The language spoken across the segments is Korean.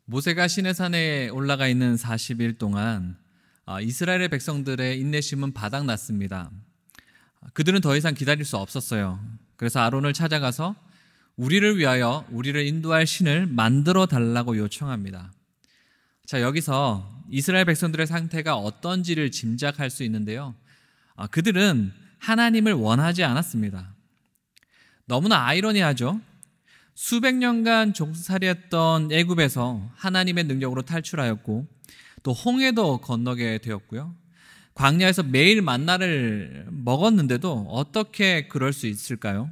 모세가 시내산에 올라가 있는 40일 동안 이스라엘의 백성들의 인내심은 바닥났습니다. 그들은 더 이상 기다릴 수 없었어요. 그래서 아론을 찾아가서 우리를 위하여 우리를 인도할 신을 만들어 달라고 요청합니다. 자, 여기서 이스라엘 백성들의 상태가 어떤지를 짐작할 수 있는데요. 그들은 하나님을 원하지 않았습니다. 너무나 아이러니하죠. 수백 년간 종살이했던 애굽에서 하나님의 능력으로 탈출하였고 또 홍해도 건너게 되었고요. 광야에서 매일 만나를 먹었는데도 어떻게 그럴 수 있을까요?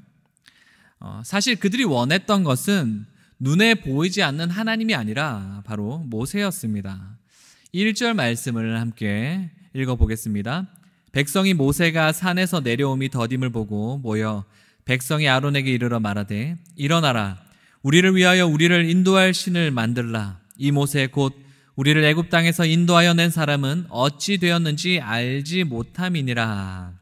사실 그들이 원했던 것은 눈에 보이지 않는 하나님이 아니라 바로 모세였습니다. 1절 말씀을 함께 읽어보겠습니다. 백성이 모세가 산에서 내려옴이 더딤을 보고 모여 백성이 아론에게 이르러 말하되 일어나라 우리를 위하여 우리를 인도할 신을 만들라. 이 모세 곧 우리를 애굽 땅에서 인도하여 낸 사람은 어찌 되었는지 알지 못함이니라.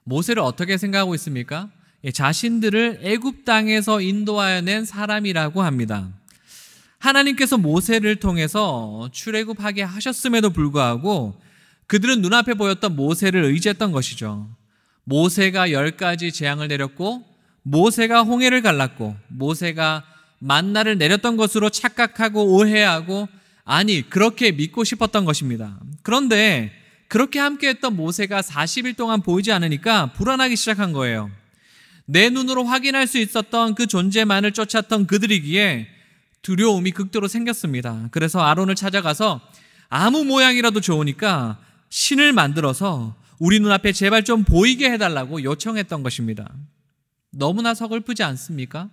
모세를 어떻게 생각하고 있습니까? 자신들을 애굽 땅에서 인도하여 낸 사람이라고 합니다. 하나님께서 모세를 통해서 출애굽하게 하셨음에도 불구하고 그들은 눈앞에 보였던 모세를 의지했던 것이죠. 모세가 10가지 재앙을 내렸고 모세가 홍해를 갈랐고 모세가 만나를 내렸던 것으로 착각하고 오해하고 아니 그렇게 믿고 싶었던 것입니다. 그런데 그렇게 함께했던 모세가 40일 동안 보이지 않으니까 불안하기 시작한 거예요. 내 눈으로 확인할 수 있었던 그 존재만을 쫓았던 그들이기에 두려움이 극도로 생겼습니다. 그래서 아론을 찾아가서 아무 모양이라도 좋으니까 신을 만들어서 우리 눈앞에 제발 좀 보이게 해달라고 요청했던 것입니다. 너무나 서글프지 않습니까?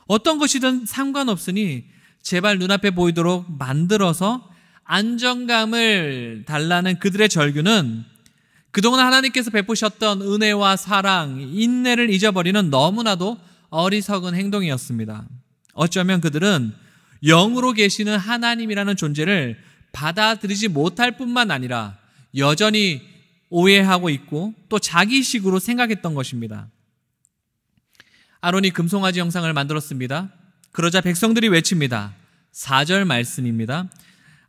어떤 것이든 상관없으니 제발 눈앞에 보이도록 만들어서 안정감을 달라는 그들의 절규는 그동안 하나님께서 베푸셨던 은혜와 사랑, 인내를 잊어버리는 너무나도 어리석은 행동이었습니다. 어쩌면 그들은 영으로 계시는 하나님이라는 존재를 받아들이지 못할 뿐만 아니라 여전히 오해하고 있고 또 자기식으로 생각했던 것입니다. 아론이 금송아지 형상을 만들었습니다. 그러자 백성들이 외칩니다. 4절 말씀입니다.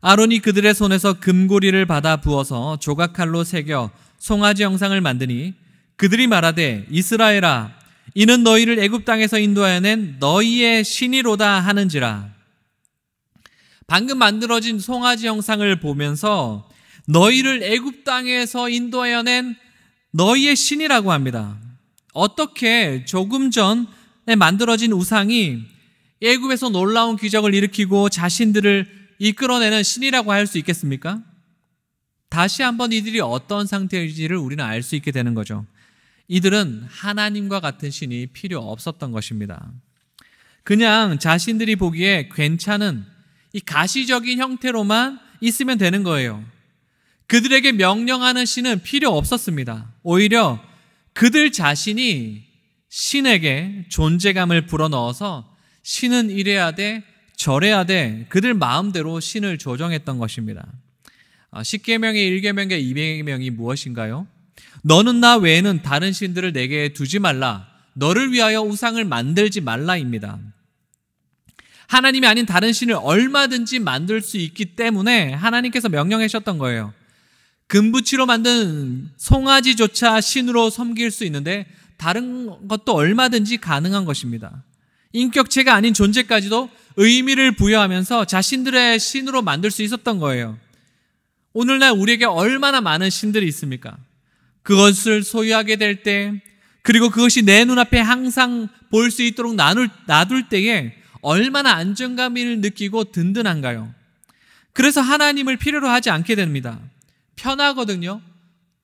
아론이 그들의 손에서 금고리를 받아 부어서 조각칼로 새겨 송아지 형상을 만드니 그들이 말하되 이스라엘아 이는 너희를 애굽 땅에서 인도하여 낸 너희의 신이로다 하는지라. 방금 만들어진 송아지 형상을 보면서 너희를 애굽 땅에서 인도하여 낸 너희의 신이라고 합니다. 어떻게 조금 전에 만들어진 우상이 애굽에서 놀라운 기적을 일으키고 자신들을 이끌어내는 신이라고 할 수 있겠습니까? 다시 한번 이들이 어떤 상태인지를 우리는 알 수 있게 되는 거죠. 이들은 하나님과 같은 신이 필요 없었던 것입니다. 그냥 자신들이 보기에 괜찮은 이 가시적인 형태로만 있으면 되는 거예요. 그들에게 명령하는 신은 필요 없었습니다. 오히려 그들 자신이 신에게 존재감을 불어넣어서 신은 이래야 돼, 저래야 돼, 그들 마음대로 신을 조정했던 것입니다. 10계명의 1계명과 2계명이 무엇인가요? 너는 나 외에는 다른 신들을 내게 두지 말라. 너를 위하여 우상을 만들지 말라입니다. 하나님이 아닌 다른 신을 얼마든지 만들 수 있기 때문에 하나님께서 명령하셨던 거예요. 금붙이로 만든 송아지조차 신으로 섬길 수 있는데 다른 것도 얼마든지 가능한 것입니다. 인격체가 아닌 존재까지도 의미를 부여하면서 자신들의 신으로 만들 수 있었던 거예요. 오늘날 우리에게 얼마나 많은 신들이 있습니까? 그것을 소유하게 될 때 그리고 그것이 내 눈앞에 항상 볼 수 있도록 놔둘 때에 얼마나 안정감을 느끼고 든든한가요? 그래서 하나님을 필요로 하지 않게 됩니다. 편하거든요.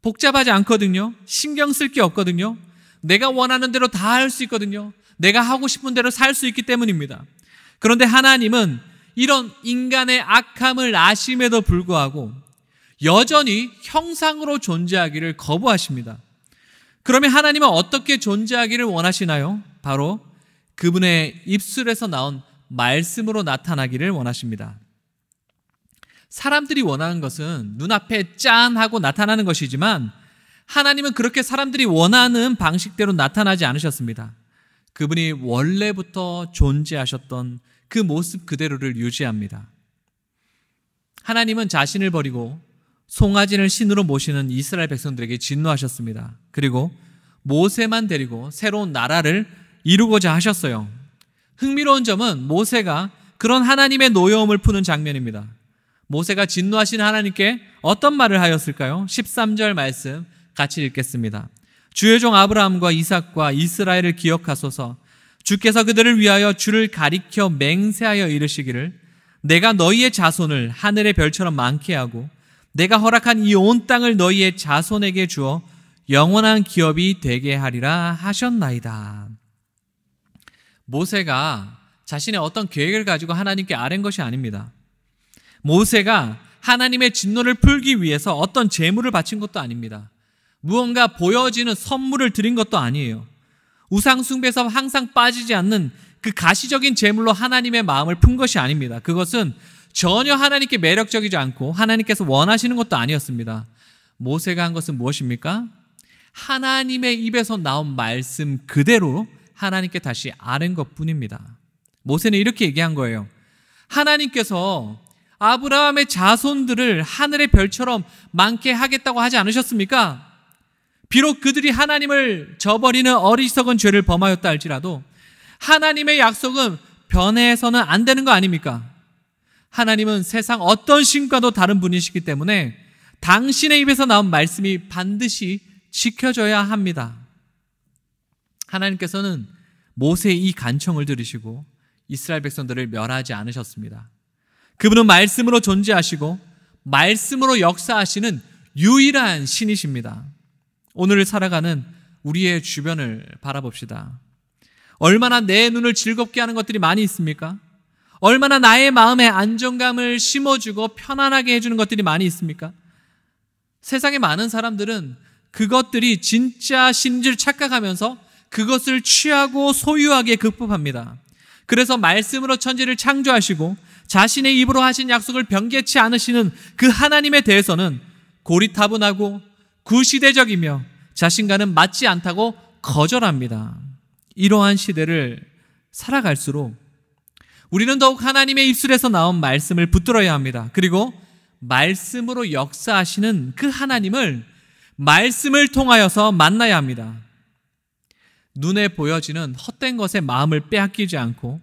복잡하지 않거든요. 신경 쓸 게 없거든요. 내가 원하는 대로 다 할 수 있거든요. 내가 하고 싶은 대로 살 수 있기 때문입니다. 그런데 하나님은 이런 인간의 악함을 아심에도 불구하고 여전히 형상으로 존재하기를 거부하십니다. 그러면 하나님은 어떻게 존재하기를 원하시나요? 바로 그분의 입술에서 나온 말씀으로 나타나기를 원하십니다. 사람들이 원하는 것은 눈앞에 짠 하고 나타나는 것이지만 하나님은 그렇게 사람들이 원하는 방식대로 나타나지 않으셨습니다. 그분이 원래부터 존재하셨던 그 모습 그대로를 유지합니다. 하나님은 자신을 버리고 송아지를 신으로 모시는 이스라엘 백성들에게 진노하셨습니다. 그리고 모세만 데리고 새로운 나라를 이루고자 하셨어요. 흥미로운 점은 모세가 그런 하나님의 노여움을 푸는 장면입니다. 모세가 진노하신 하나님께 어떤 말을 하였을까요? 13절 말씀 같이 읽겠습니다. 주의 종 아브라함과 이삭과 이스라엘을 기억하소서. 주께서 그들을 위하여 주를 가리켜 맹세하여 이르시기를 내가 너희의 자손을 하늘의 별처럼 많게 하고 내가 허락한 이 온 땅을 너희의 자손에게 주어 영원한 기업이 되게 하리라 하셨나이다. 모세가 자신의 어떤 계획을 가지고 하나님께 아뢰는 것이 아닙니다. 모세가 하나님의 진노를 풀기 위해서 어떤 제물을 바친 것도 아닙니다. 무언가 보여지는 선물을 드린 것도 아니에요. 우상 숭배에서 항상 빠지지 않는 그 가시적인 제물로 하나님의 마음을 푼 것이 아닙니다. 그것은 전혀 하나님께 매력적이지 않고 하나님께서 원하시는 것도 아니었습니다. 모세가 한 것은 무엇입니까? 하나님의 입에서 나온 말씀 그대로 하나님께 다시 아뢰는 것뿐입니다. 모세는 이렇게 얘기한 거예요. 하나님께서 아브라함의 자손들을 하늘의 별처럼 많게 하겠다고 하지 않으셨습니까? 비록 그들이 하나님을 저버리는 어리석은 죄를 범하였다 할지라도 하나님의 약속은 변해서는 안 되는 거 아닙니까? 하나님은 세상 어떤 신과도 다른 분이시기 때문에 당신의 입에서 나온 말씀이 반드시 지켜져야 합니다. 하나님께서는 모세의 이 간청을 들으시고 이스라엘 백성들을 멸하지 않으셨습니다. 그분은 말씀으로 존재하시고 말씀으로 역사하시는 유일한 신이십니다. 오늘을 살아가는 우리의 주변을 바라봅시다. 얼마나 내 눈을 즐겁게 하는 것들이 많이 있습니까? 얼마나 나의 마음에 안정감을 심어주고 편안하게 해주는 것들이 많이 있습니까? 세상의 많은 사람들은 그것들이 진짜 신인 줄 착각하면서 그것을 취하고 소유하게 급급합니다. 그래서 말씀으로 천지를 창조하시고 자신의 입으로 하신 약속을 변개치 않으시는 그 하나님에 대해서는 고리타분하고 구시대적이며 자신과는 맞지 않다고 거절합니다. 이러한 시대를 살아갈수록 우리는 더욱 하나님의 입술에서 나온 말씀을 붙들어야 합니다. 그리고 말씀으로 역사하시는 그 하나님을 말씀을 통하여서 만나야 합니다. 눈에 보여지는 헛된 것에 마음을 빼앗기지 않고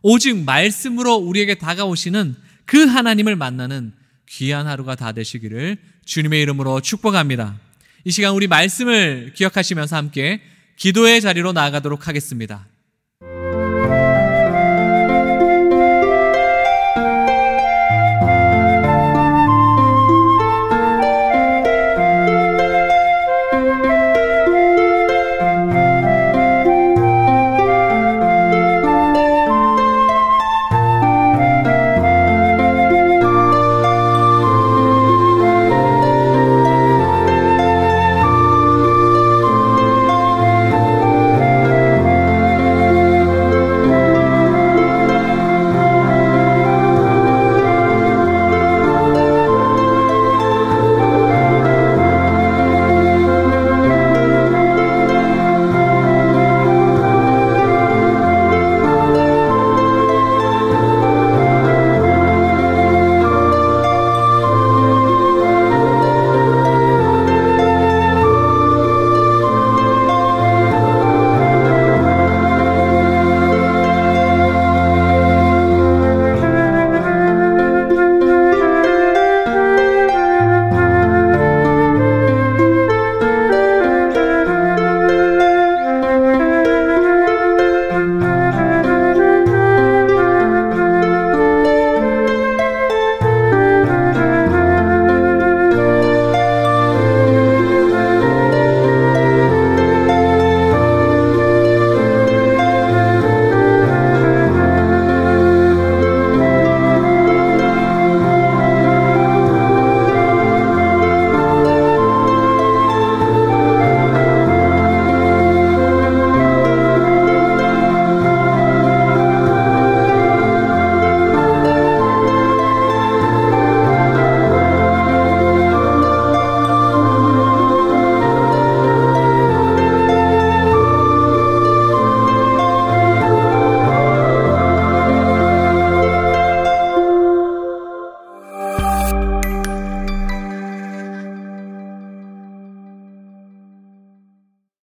오직 말씀으로 우리에게 다가오시는 그 하나님을 만나는 귀한 하루가 다 되시기를 주님의 이름으로 축복합니다. 이 시간 우리 말씀을 기억하시면서 함께 기도의 자리로 나아가도록 하겠습니다.